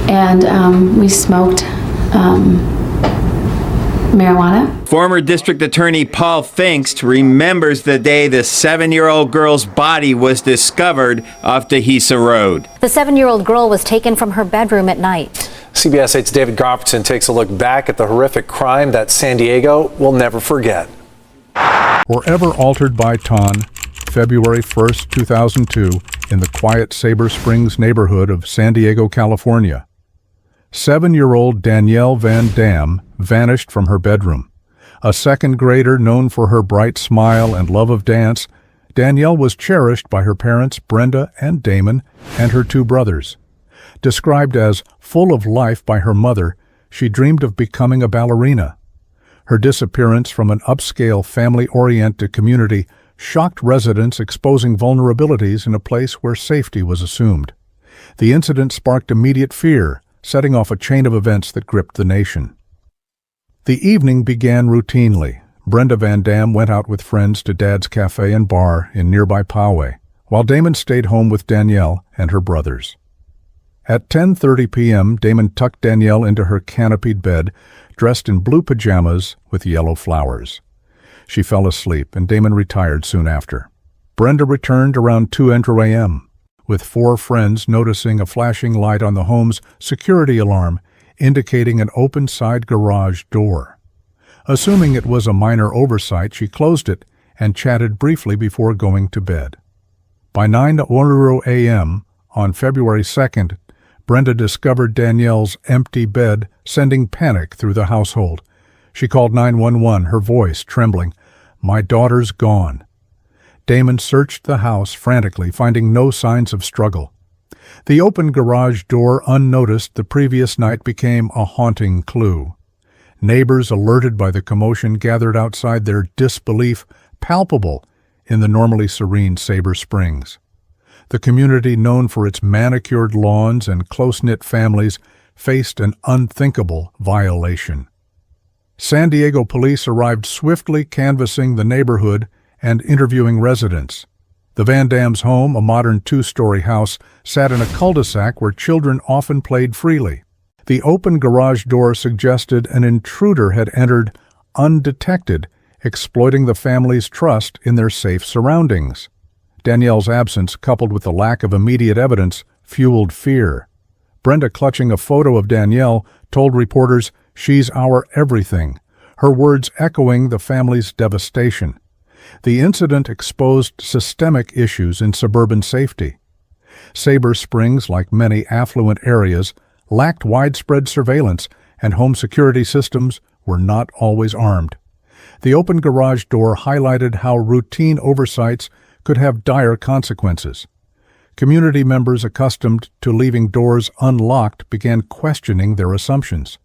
and we smoked marijuana. Former District Attorney Paul Finks remembers the day the 7-year-old girl's body was discovered off Dehesa Road. The 7-year-old girl was taken from her bedroom at night. CBS 8's David Robertson takes a look back at the horrific crime that San Diego will never forget. Forever altered by Ton, February 1st, 2002, in the quiet Sabre Springs neighborhood of San Diego, California. 7-year-old Danielle van Dam vanished from her bedroom. A second grader known for her bright smile and love of dance, Danielle was cherished by her parents, Brenda and Damon, and her 2 brothers. Described as full of life by her mother, she dreamed of becoming a ballerina. Her disappearance from an upscale, family-oriented community shocked residents, exposing vulnerabilities in a place where safety was assumed. The incident sparked immediate fear, setting off a chain of events that gripped the nation. The evening began routinely. Brenda van Dam went out with friends to Dad's Cafe and Bar in nearby Poway, while Damon stayed home with Danielle and her brothers. At 10:30 p.m., Damon tucked Danielle into her canopied bed, dressed in blue pajamas with yellow flowers. She fell asleep, and Damon retired soon after. Brenda returned around 2 a.m., with 4 friends noticing a flashing light on the home's security alarm, indicating an open side garage door. Assuming it was a minor oversight, she closed it and chatted briefly before going to bed. By 9 a.m. on February 2nd, Brenda discovered Danielle's empty bed, sending panic through the household. She called 911, her voice trembling. "My daughter's gone." Damon searched the house frantically, finding no signs of struggle. The open garage door, unnoticed the previous night, became a haunting clue. Neighbors, alerted by the commotion, gathered outside, their disbelief palpable in the normally serene Sabre Springs. The community, known for its manicured lawns and close-knit families, faced an unthinkable violation. San Diego police arrived swiftly, canvassing the neighborhood and interviewing residents. The Van Dam's home, a modern 2-story house, sat in a cul-de-sac where children often played freely. The open garage door suggested an intruder had entered undetected, exploiting the family's trust in their safe surroundings. Danielle's absence, coupled with the lack of immediate evidence, fueled fear. Brenda, clutching a photo of Danielle, told reporters, "She's our everything," her words echoing the family's devastation. The incident exposed systemic issues in suburban safety. Sabre Springs, like many affluent areas, lacked widespread surveillance, and home security systems were not always armed. The open garage door highlighted how routine oversights could have dire consequences. Community members accustomed to leaving doors unlocked began questioning their assumptions.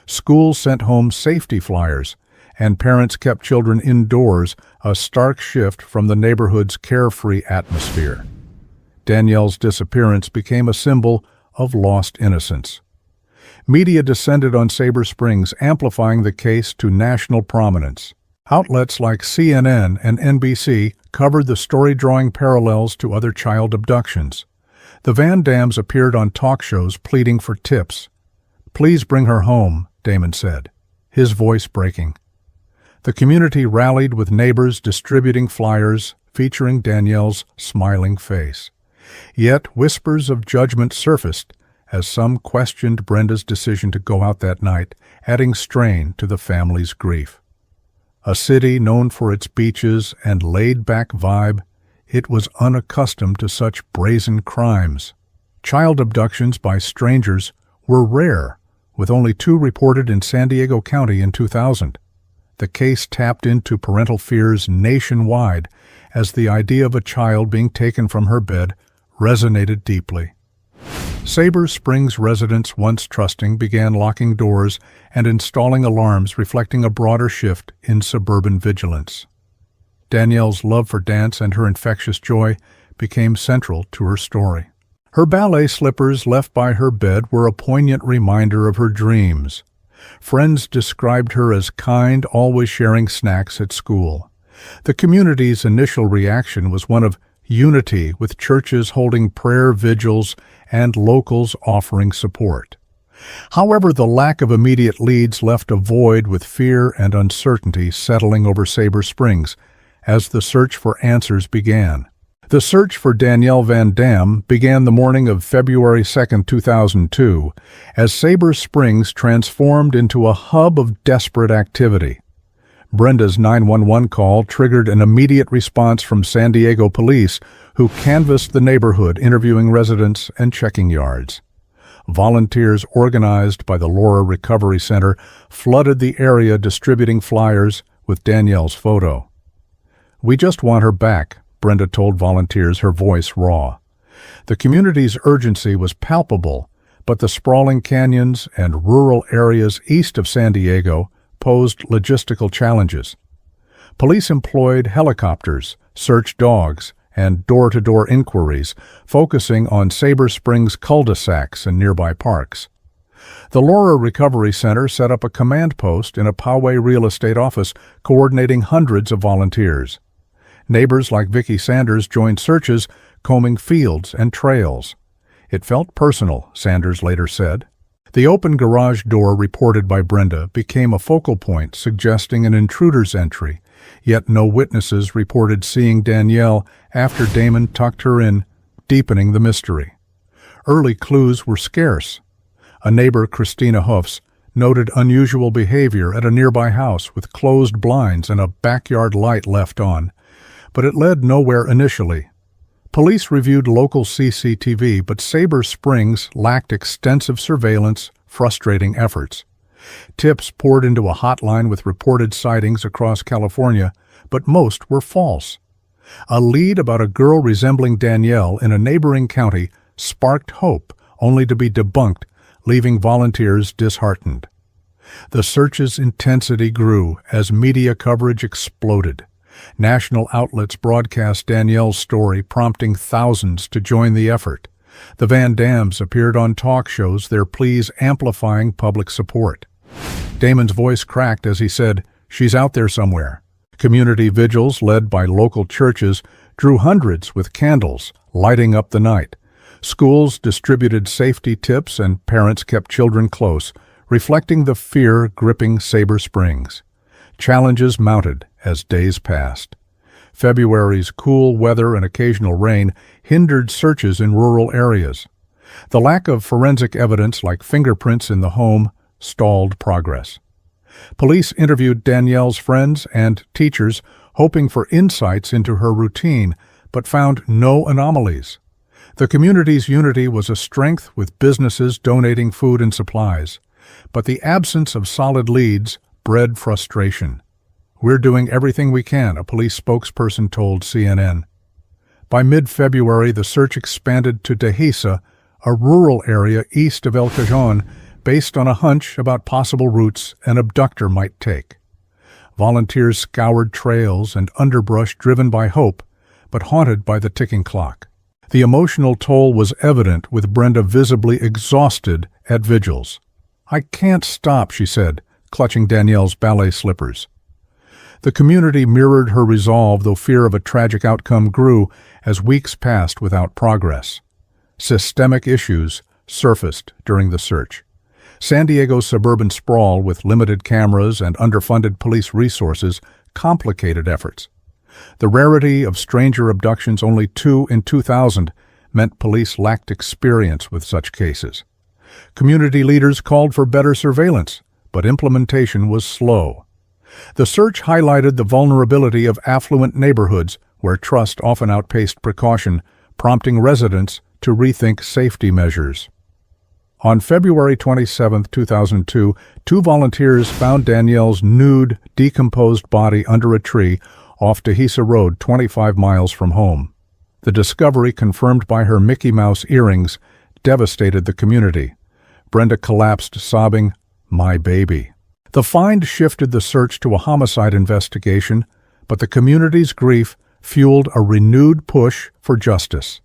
Schools sent home safety flyers, and parents kept children indoors, a stark shift from the neighborhood's carefree atmosphere. Danielle's disappearance became a symbol of lost innocence. Media descended on Sabre Springs, amplifying the case to national prominence. Outlets like CNN and NBC covered the story, drawing parallels to other child abductions. The Van Dams appeared on talk shows pleading for tips. "Please bring her home," Damon said, his voice breaking. The community rallied, with neighbors distributing flyers featuring Danielle's smiling face. Yet whispers of judgment surfaced as some questioned Brenda's decision to go out that night, adding strain to the family's grief. A city known for its beaches and laid-back vibe, it was unaccustomed to such brazen crimes. Child abductions by strangers were rare, with only 2 reported in San Diego County in 2000. The case tapped into parental fears nationwide, as the idea of a child being taken from her bed resonated deeply. Sabre Springs residents, once trusting, began locking doors and installing alarms, reflecting a broader shift in suburban vigilance. Danielle's love for dance and her infectious joy became central to her story. Her ballet slippers left by her bed were a poignant reminder of her dreams. Friends described her as kind, always sharing snacks at school. The community's initial reaction was one of unity, with churches holding prayer vigils and locals offering support. However, the lack of immediate leads left a void with fear and uncertainty settling over Sabre Springs as the search for answers began. The search for Danielle van Dam began the morning of February 2, 2002, as Sabre Springs transformed into a hub of desperate activity. Brenda's 911 call triggered an immediate response from San Diego police, who canvassed the neighborhood, interviewing residents and checking yards. Volunteers organized by the Laura Recovery Center flooded the area, distributing flyers with Danielle's photo. "We just want her back," Brenda told volunteers, her voice raw. The community's urgency was palpable, but the sprawling canyons and rural areas east of San Diego posed logistical challenges. Police employed helicopters, search dogs, and door-to-door inquiries, focusing on Sabre Springs cul-de-sacs and nearby parks. The Laura Recovery Center set up a command post in a Poway real estate office, coordinating hundreds of volunteers. Neighbors like Vicki Sanders joined searches, combing fields and trails. "It felt personal," Sanders later said. The open garage door reported by Brenda became a focal point, suggesting an intruder's entry, yet no witnesses reported seeing Danielle after Damon tucked her in, deepening the mystery. Early clues were scarce. A neighbor, Christina Hoofs, noted unusual behavior at a nearby house with closed blinds and a backyard light left on, but it led nowhere initially. Police reviewed local CCTV, but Sabre Springs lacked extensive surveillance, frustrating efforts. Tips poured into a hotline with reported sightings across California, but most were false. A lead about a girl resembling Danielle in a neighboring county sparked hope, only to be debunked, leaving volunteers disheartened. The search's intensity grew as media coverage exploded. National outlets broadcast Danielle's story, prompting thousands to join the effort. The Van Dams appeared on talk shows, their pleas amplifying public support. Damon's voice cracked as he said, "She's out there somewhere." Community vigils led by local churches drew hundreds with candles, lighting up the night. Schools distributed safety tips and parents kept children close, reflecting the fear gripping Sabre Springs. Challenges mounted as days passed. February's cool weather and occasional rain hindered searches in rural areas. The lack of forensic evidence like fingerprints in the home stalled progress. Police interviewed Danielle's friends and teachers, hoping for insights into her routine, but found no anomalies. The community's unity was a strength, with businesses donating food and supplies, but the absence of solid leads bred frustration. "We're doing everything we can," a police spokesperson told CNN. By mid-February, the search expanded to Dehesa, a rural area east of El Cajon, based on a hunch about possible routes an abductor might take. Volunteers scoured trails and underbrush, driven by hope, but haunted by the ticking clock. The emotional toll was evident, with Brenda visibly exhausted at vigils. "I can't stop," she said, clutching Danielle's ballet slippers. The community mirrored her resolve, though fear of a tragic outcome grew as weeks passed without progress. Systemic issues surfaced during the search. San Diego's suburban sprawl, with limited cameras and underfunded police resources, complicated efforts. The rarity of stranger abductions, only 2 in 2000, meant police lacked experience with such cases. Community leaders called for better surveillance, but implementation was slow. The search highlighted the vulnerability of affluent neighborhoods, where trust often outpaced precaution, prompting residents to rethink safety measures. On February 27, 2002, 2 volunteers found Danielle's nude, decomposed body under a tree off Dehesa Road, 25 miles from home. The discovery, confirmed by her Mickey Mouse earrings, devastated the community. Brenda collapsed, sobbing, "My baby." The find shifted the search to a homicide investigation, but the community's grief fueled a renewed push for justice.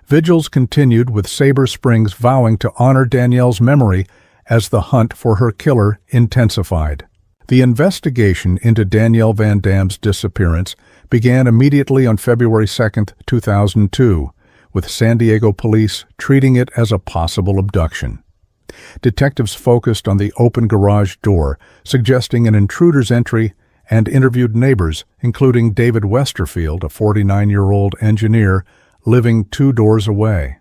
Vigils continued, with Sabre Springs vowing to honor Danielle's memory as the hunt for her killer intensified. The investigation into Danielle van Dam's disappearance began immediately on February 2, 2002, with San Diego police treating it as a possible abduction. Detectives focused on the open garage door, suggesting an intruder's entry, and interviewed neighbors, including David Westerfield, a 49-year-old engineer living 2 doors away.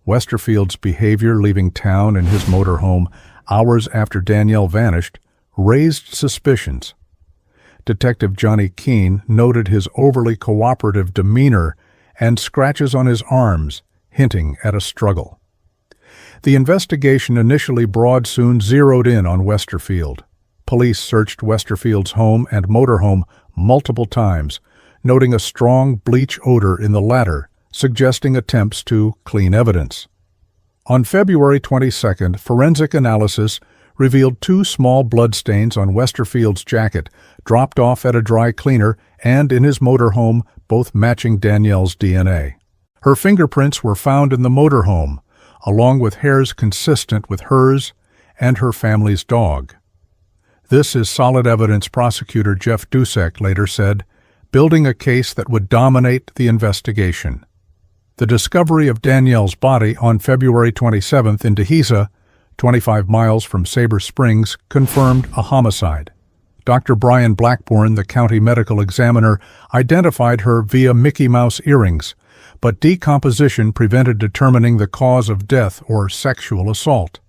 Westerfield's behavior leaving town in his motorhome hours after Danielle vanished raised suspicions. Detective Johnny Keene noted his overly cooperative demeanor and scratches on his arms, hinting at a struggle. The investigation, initially broad, soon zeroed in on Westerfield. Police searched Westerfield's home and motorhome multiple times, noting a strong bleach odor in the latter, suggesting attempts to clean evidence. On February 22nd, forensic analysis revealed 2 small bloodstains on Westerfield's jacket, dropped off at a dry cleaner and in his motorhome, both matching Danielle's DNA. Her fingerprints were found in the motorhome, along with hairs consistent with hers and her family's dog. This is solid evidence, prosecutor Jeff Dusek later said, building a case that would dominate the investigation. The discovery of Danielle's body on February 27th in Dehesa, 25 miles from Sabre Springs, confirmed a homicide. Dr. Brian Blackburn, the county medical examiner, identified her via Mickey Mouse earrings, but decomposition prevented determining the cause of death or sexual assault.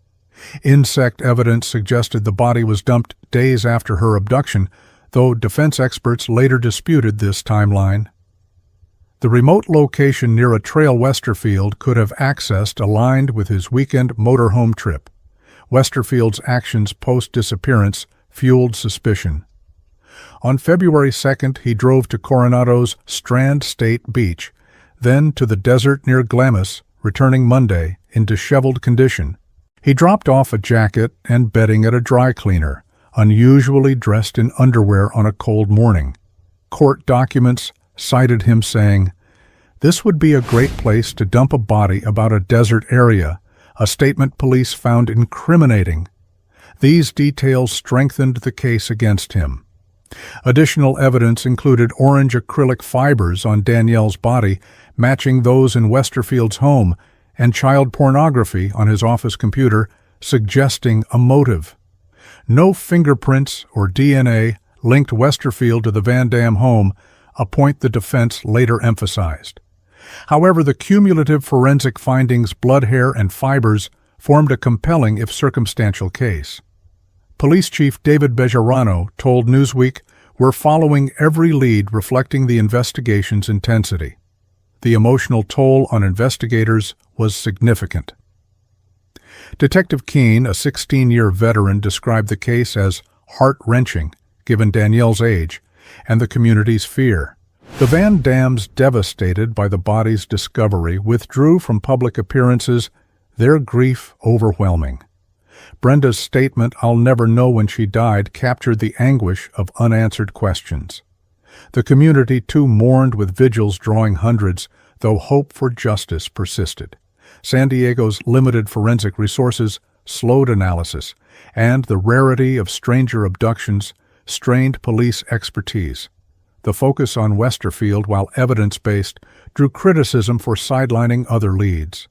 Insect evidence suggested the body was dumped days after her abduction, though defense experts later disputed this timeline. The remote location near a trail Westerfield could have accessed aligned with his weekend motorhome trip. Westerfield's actions post-disappearance fueled suspicion. On February 2nd, he drove to Coronado's Strand State Beach, then to the desert near Glamis, returning Monday in disheveled condition. He dropped off a jacket and bedding at a dry cleaner, unusually dressed in underwear on a cold morning. Court documents cited him saying, "This would be a great place to dump a body about a desert area," a statement police found incriminating. These details strengthened the case against him. Additional evidence included orange acrylic fibers on Danielle's body, matching those in Westerfield's home, and child pornography on his office computer, suggesting a motive. No fingerprints or DNA linked Westerfield to the Van Dam home, a point the defense later emphasized. However, the cumulative forensic findings, blood, hair, and fibers, formed a compelling if circumstantial case. Police Chief David Bejarano told Newsweek, "We're following every lead reflecting the investigation's intensity." The emotional toll on investigators was significant. Detective Keene, a 16-year veteran, described the case as heart-wrenching, given Danielle's age, and the community's fear. The Van Dams, devastated by the body's discovery, withdrew from public appearances, their grief overwhelming. Brenda's statement, "I'll never know when she died," captured the anguish of unanswered questions. The community, too, mourned with vigils drawing hundreds, though hope for justice persisted. San Diego's limited forensic resources slowed analysis, and the rarity of stranger abductions strained police expertise. The focus on Westerfield, while evidence-based, drew criticism for sidelining other leads.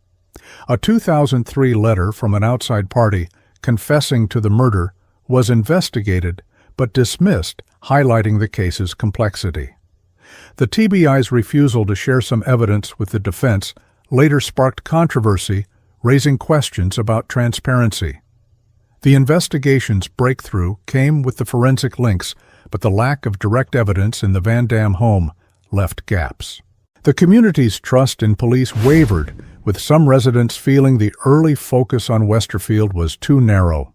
A 2003 letter from an outside party confessing to the murder was investigated but dismissed, highlighting the case's complexity. The TBI's refusal to share some evidence with the defense later sparked controversy, raising questions about transparency. The investigation's breakthrough came with the forensic links, but the lack of direct evidence in the Van Dam home left gaps. The community's trust in police wavered, with some residents feeling the early focus on Westerfield was too narrow.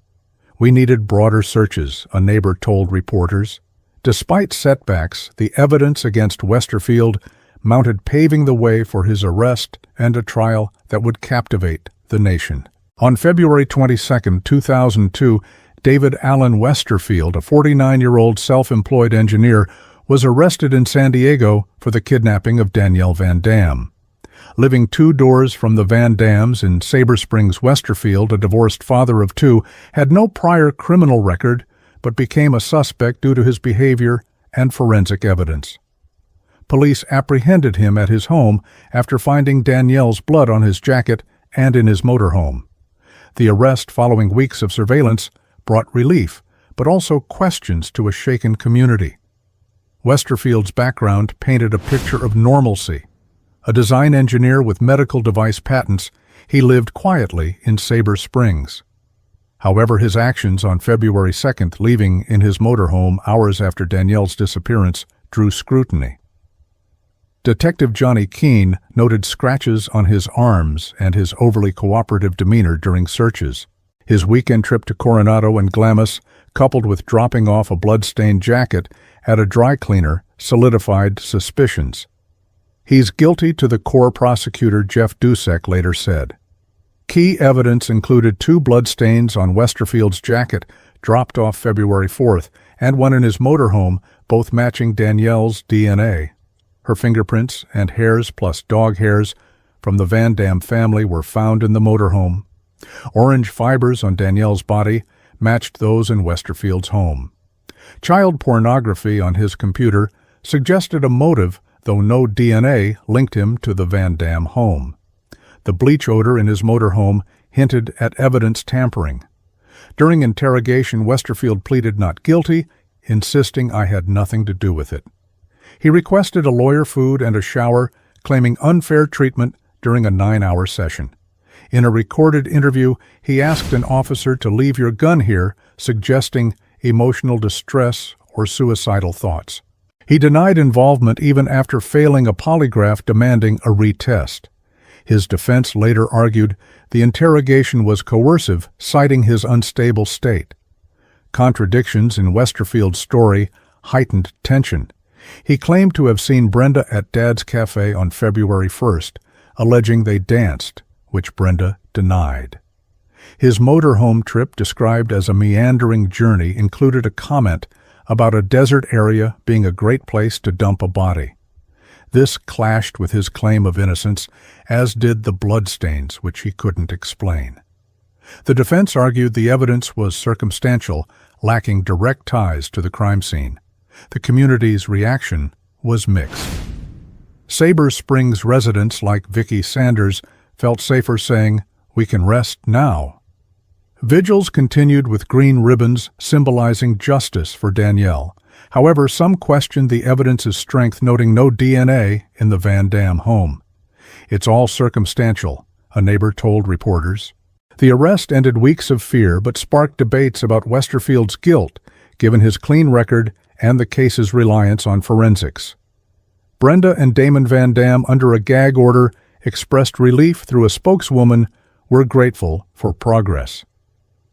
"We needed broader searches," a neighbor told reporters. Despite setbacks, the evidence against Westerfield mounted, paving the way for his arrest and a trial that would captivate the nation. On February 22, 2002, David Allen Westerfield, a 49-year-old self-employed engineer, was arrested in San Diego for the kidnapping of Danielle van Dam. Living 2 doors from the Van Dams in Sabre Springs, Westerfield, a divorced father of 2, had no prior criminal record, but became a suspect due to his behavior and forensic evidence. Police apprehended him at his home after finding Danielle's blood on his jacket and in his motorhome. The arrest following weeks of surveillance brought relief, but also questions to a shaken community. Westerfield's background painted a picture of normalcy. A design engineer with medical device patents, he lived quietly in Sabre Springs. However, his actions on February 2nd, leaving in his motorhome hours after Danielle's disappearance, drew scrutiny. Detective Johnny Keene noted scratches on his arms and his overly cooperative demeanor during searches. His weekend trip to Coronado and Glamis, coupled with dropping off a blood-stained jacket at a dry cleaner, solidified suspicions. He's guilty to the core prosecutor Jeff Dusek later said. Key evidence included 2 bloodstains on Westerfield's jacket dropped off February 4th and one in his motorhome, both matching Danielle's DNA. Her fingerprints and hairs plus dog hairs from the Van Dam family were found in the motorhome. Orange fibers on Danielle's body matched those in Westerfield's home. Child pornography on his computer suggested a motive, though no DNA linked him to the Van Dam home. The bleach odor in his motorhome hinted at evidence tampering. During interrogation, Westerfield pleaded not guilty, insisting I had nothing to do with it. He requested a lawyer, food, and a shower, claiming unfair treatment during a 9-hour session. In a recorded interview, he asked an officer to leave your gun here, suggesting emotional distress or suicidal thoughts. He denied involvement even after failing a polygraph demanding a retest. His defense later argued the interrogation was coercive, citing his unstable state. Contradictions in Westerfield's story heightened tension. He claimed to have seen Brenda at Dad's Cafe on February 1st, alleging they danced, which Brenda denied. His motorhome trip, described as a meandering journey, included a comment about a desert area being a great place to dump a body. This clashed with his claim of innocence, as did the bloodstains, which he couldn't explain. The defense argued the evidence was circumstantial, lacking direct ties to the crime scene. The community's reaction was mixed. Sabre Springs residents like Vicki Sanders felt safer saying, "We can rest now." Vigils continued with green ribbons symbolizing justice for Danielle. However, some questioned the evidence's strength, noting no DNA in the Van Dam home. "It's all circumstantial," a neighbor told reporters. The arrest ended weeks of fear, but sparked debates about Westerfield's guilt, given his clean record and the case's reliance on forensics. Brenda and Damon Van Dam, under a gag order, expressed relief through a spokeswoman, "We're grateful for progress."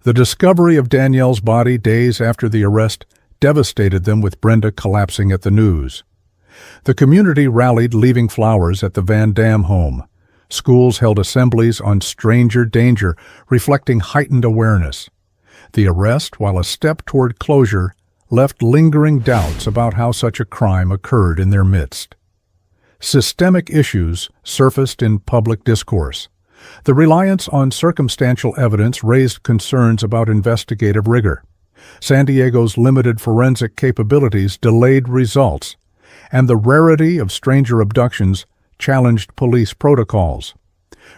The discovery of Danielle's body days after the arrest devastated them, with Brenda collapsing at the news. The community rallied, leaving flowers at the Van Dam home. Schools held assemblies on stranger danger, reflecting heightened awareness. The arrest, while a step toward closure, left lingering doubts about how such a crime occurred in their midst. Systemic issues surfaced in public discourse. The reliance on circumstantial evidence raised concerns about investigative rigor. San Diego's limited forensic capabilities delayed results, and the rarity of stranger abductions challenged police protocols.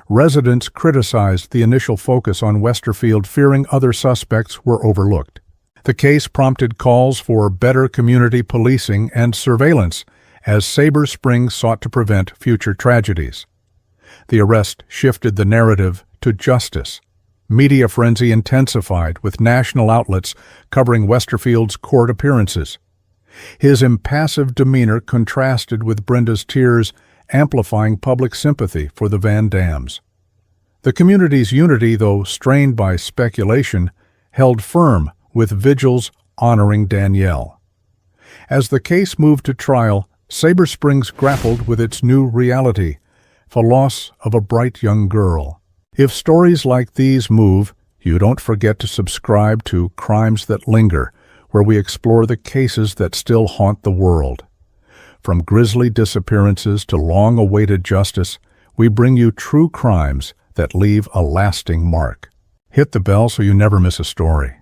Residents criticized the initial focus on Westerfield, fearing other suspects were overlooked. The case prompted calls for better community policing and surveillance as Sabre Springs sought to prevent future tragedies. The arrest shifted the narrative to justice. Media frenzy intensified, with national outlets covering Westerfield's court appearances. His impassive demeanor contrasted with Brenda's tears, amplifying public sympathy for the Van Dams. The community's unity, though strained by speculation, held firm, with vigils honoring Danielle. As the case moved to trial, Sabre Springs grappled with its new reality, the loss of a bright young girl. If stories like these move, you don't forget to subscribe to Crimes That Linger, where we explore the cases that still haunt the world. From grisly disappearances to long-awaited justice, we bring you true crimes that leave a lasting mark. Hit the bell so you never miss a story.